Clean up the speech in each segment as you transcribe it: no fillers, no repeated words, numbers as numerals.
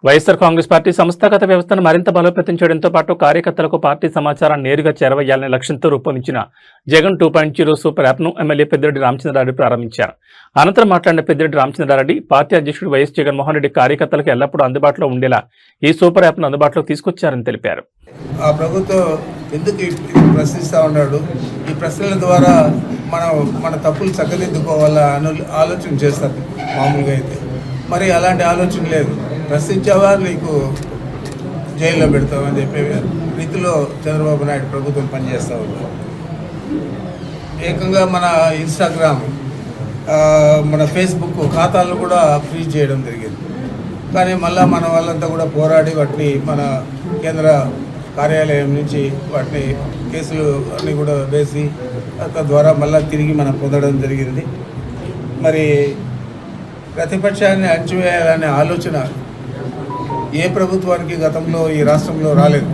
YSR Congress party సంస్థాగత వ్యవస్థను మరింత బలోపేతం చేయడంతో పాటు కార్యకర్తలకు పార్టీ సమాచారాన్ని నేరుగా చేరవేయాలనే లక్ష్యంతో రూపొందించిన జగన్ 2.0 సూపర్ యాప్ను ఎమ్మెల్యే పెద్దిరెడ్డి రామచంద్రారెడ్డి ప్రారంభించారు. అనంతరం మాట్లాడిన పెద్దిరెడ్డి రామచంద్రారెడ్డి పార్టీ అధ్యక్షుడు వైఎస్ జగన్మోహన్ రెడ్డి కార్యకర్తలకు ఎల్లప్పుడూ అందుబాటులో ఉండేలా ఈ సూపర్ యాప్ను అందుబాటులోకి తీసుకొచ్చారని తెలిపారు. ఆ ప్రభుత్వం ఎందుకు ప్రశ్నిస్తూ ఉన్నాడు, ఈ ప్రశ్నల ద్వారా మన తప్పులు చక్కదిద్దుకోవాలని ఆలోచన చేస్తారు మామూలుగా అయితే. మరి అలాంటి ఆలోచన లేదు. ప్రశ్నించావా నీకు జైల్లో పెడతామని చెప్పే రీతిలో చంద్రబాబు నాయుడు ప్రభుత్వం పనిచేస్తూ ఉంది. ఏకంగా మన ఇన్స్టాగ్రామ్, మన ఫేస్బుక్ ఖాతాలను కూడా ఫ్రీజ్ చేయడం జరిగింది. కానీ మళ్ళీ మన వాళ్ళంతా కూడా పోరాడి వాటిని మన కేంద్ర కార్యాలయం నుంచి వాటిని కేసులు అన్నీ కూడా వేసి తద్వారా మళ్ళీ తిరిగి మనం పొందడం జరిగింది. మరి ప్రతిపక్షాన్ని అణచివేయాలనే ఆలోచన ఏ ప్రభుత్వానికి గతంలో ఈ రాష్ట్రంలో రాలేదు.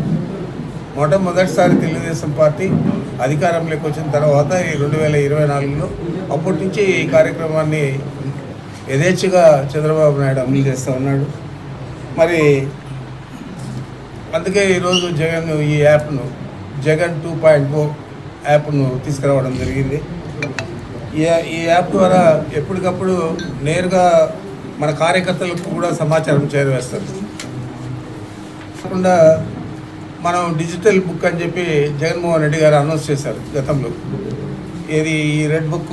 మొట్టమొదటిసారి తెలుగుదేశం పార్టీ అధికారంలోకి వచ్చిన తర్వాత ఈ 2024లో అప్పటి నుంచి ఈ కార్యక్రమాన్ని యథేచ్ఛగా చంద్రబాబు నాయుడు అమలు చేస్తూ ఉన్నాడు. మరి అందుకే ఈరోజు జగన్ ఈ యాప్ను జగన్ 2.0 యాప్ను తీసుకురావడం జరిగింది. ఈ యాప్ ద్వారా ఎప్పటికప్పుడు నేరుగా మన కార్యకర్తలకు కూడా సమాచారం చేరవేస్తారు. కాకుండా మనం డిజిటల్ బుక్ అని చెప్పి జగన్మోహన్ రెడ్డి గారు అనౌన్స్ చేశారు గతంలో. ఈ రెడ్ బుక్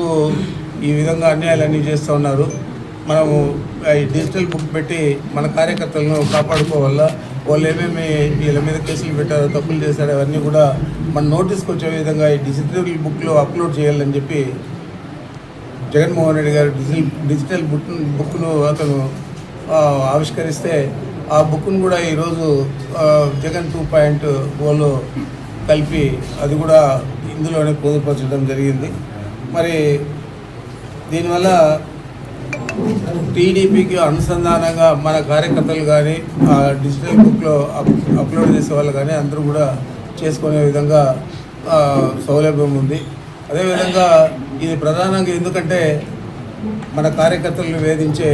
ఈ విధంగా అన్యాయాలన్నీ చేస్తూ ఉన్నారు. మనము ఈ డిజిటల్ బుక్ పెట్టి మన కార్యకర్తలను కాపాడుకోవాలా, వాళ్ళు ఏమేమి వీళ్ళ మీద కేసులు పెట్టారో, తప్పులు చేశారో అవన్నీ కూడా మన నోటీస్కి వచ్చే విధంగా ఈ డిజిటల్ బుక్లో అప్లోడ్ చేయాలని చెప్పి జగన్మోహన్ రెడ్డి గారు డిజిటల్ బుక్ను అతను ఆవిష్కరిస్తే ఆ బుక్ను కూడా ఈరోజు జగన్ 2.0లో కలిపి అది కూడా ఇందులోనే పొందుపరచడం జరిగింది. మరి దీనివల్ల టీడీపీకి అనుసంధానంగా మన కార్యకర్తలు కానీ ఆ డిజిటల్ బుక్లో అప్లోడ్ చేసే వాళ్ళు కానీ అందరూ కూడా చేసుకునే విధంగా సౌలభ్యం ఉంది. అదేవిధంగా ఇది ప్రధానంగా ఎందుకంటే మన కార్యకర్తలను వేధించే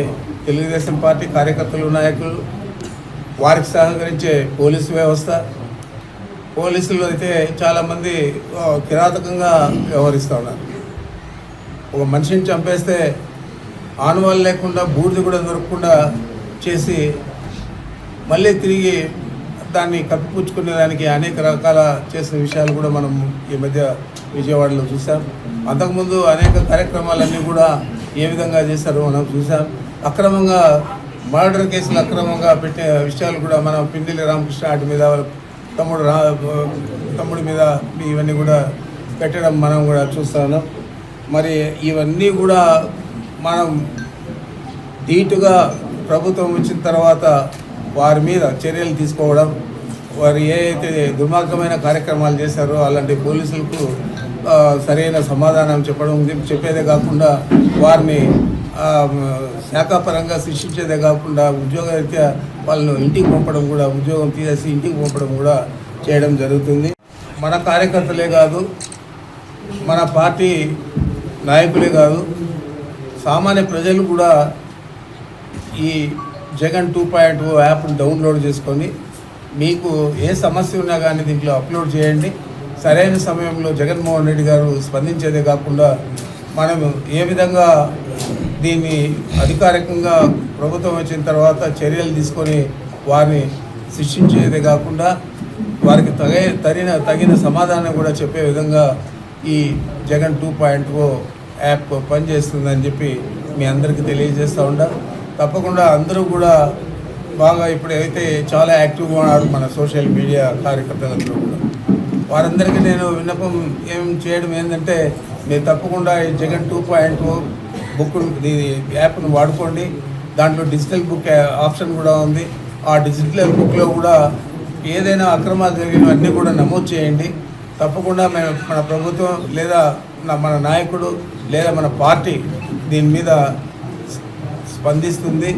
తెలుగుదేశం పార్టీ కార్యకర్తలు, నాయకులు, వారికి సహకరించే పోలీసు వ్యవస్థ, పోలీసులు అయితే చాలామంది కిరాతకంగా వ్యవహరిస్తూ ఉన్నారు. ఒక మనిషిని చంపేస్తే ఆనవాళ్ళు లేకుండా బూడిద కూడా దొరకకుండా చేసి మళ్ళీ తిరిగి దాన్ని కప్పిపుచ్చుకునే దానికి అనేక రకాల చేసిన విషయాలు కూడా మనం ఈ మధ్య విజయవాడలో చూసాం. అంతకుముందు అనేక కార్యక్రమాలన్నీ కూడా ఏ విధంగా చేశారో మనం చూసాం. అక్రమంగా మర్డర్ కేసులు అక్రమంగా పెట్టే విషయాలు కూడా మనం పిండిలి రామకృష్ణ వాటి మీద తమ్ముడి మీద ఇవన్నీ కూడా పెట్టడం మనం కూడా చూస్తాను. మరి ఇవన్నీ కూడా మనం ధీటుగా ప్రభుత్వం వచ్చిన తర్వాత వారి మీద చర్యలు తీసుకోవడం, వారు ఏ అయితే దుర్మార్గమైన కార్యక్రమాలు చేశారో అలాంటి పోలీసులకు సరైన సమాధానం చెప్పేదే కాకుండా వారిని శాఖాపరంగా శిక్షించేదే కాకుండా ఉద్యోగరీత్యా వాళ్ళను ఇంటికి పంపడం కూడా, ఉద్యోగం తీసేసి ఇంటికి పంపడం కూడా చేయడం జరుగుతుంది. మన కార్యకర్తలే కాదు, మన పార్టీ నాయకులే కాదు, సామాన్య ప్రజలు కూడా ఈ జగన్ 2.0 యాప్ను డౌన్లోడ్ చేసుకొని మీకు ఏ సమస్య ఉన్నా కానీ దీంట్లో అప్లోడ్ చేయండి. సరైన సమయంలో జగన్మోహన్ రెడ్డి గారు స్పందించేదే కాకుండా మనం ఏ విధంగా దీన్ని అధికారికంగా ప్రభుత్వం వచ్చిన తర్వాత చర్యలు తీసుకొని వారిని శిక్షించేదే కాకుండా వారికి తగిన సమాధానం కూడా చెప్పే విధంగా ఈ జగన్ 2.0 యాప్ పనిచేస్తుందని చెప్పి మీ అందరికీ తెలియజేస్తూ ఉంటారు. తప్పకుండా అందరూ కూడా బాగా ఇప్పుడైతే చాలా యాక్టివ్గా ఉన్నారు మన సోషల్ మీడియా కార్యకర్తలందరూ కూడా. వారందరికీ నేను విన్నపం చేయడం ఏంటంటే, మీరు తప్పకుండా ఈ జగన్ 2.0 బుక్ యాప్ను వాడుకోండి. దాంట్లో డిజిటల్ బుక్ ఆప్షన్ కూడా ఉంది. ఆ డిజిటల్ బుక్లో కూడా ఏదైనా అక్రమాలు జరిగినవన్నీ కూడా నమోదు చేయండి. తప్పకుండా మన ప్రభుత్వం లేదా మన నాయకుడు లేదా మన పార్టీ దీని మీద స్పందిస్తుంది,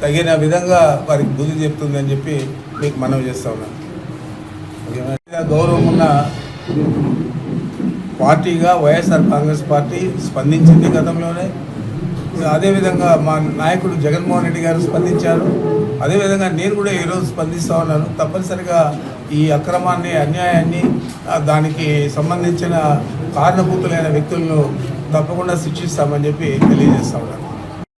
తగిన విధంగా వారికి బుద్ధి చెప్తుంది అని చెప్పి మీకు మనవి చేస్తూ ఉన్నాను. గౌరవం ఉన్న పార్టీగా వైఎస్ఆర్ కాంగ్రెస్ పార్టీ స్పందించింది గతంలోనే. అదేవిధంగా మా నాయకుడు జగన్మోహన్ రెడ్డి గారు స్పందించారు. అదేవిధంగా నేను కూడా ఈరోజు స్పందిస్తూ ఉన్నాను. తప్పనిసరిగా ఈ అక్రమాన్ని, అన్యాయాన్ని, దానికి సంబంధించిన కారణభూతులైన వ్యక్తులను తప్పకుండా శిక్షిస్తామని చెప్పి తెలియజేస్తా ఉన్నాను.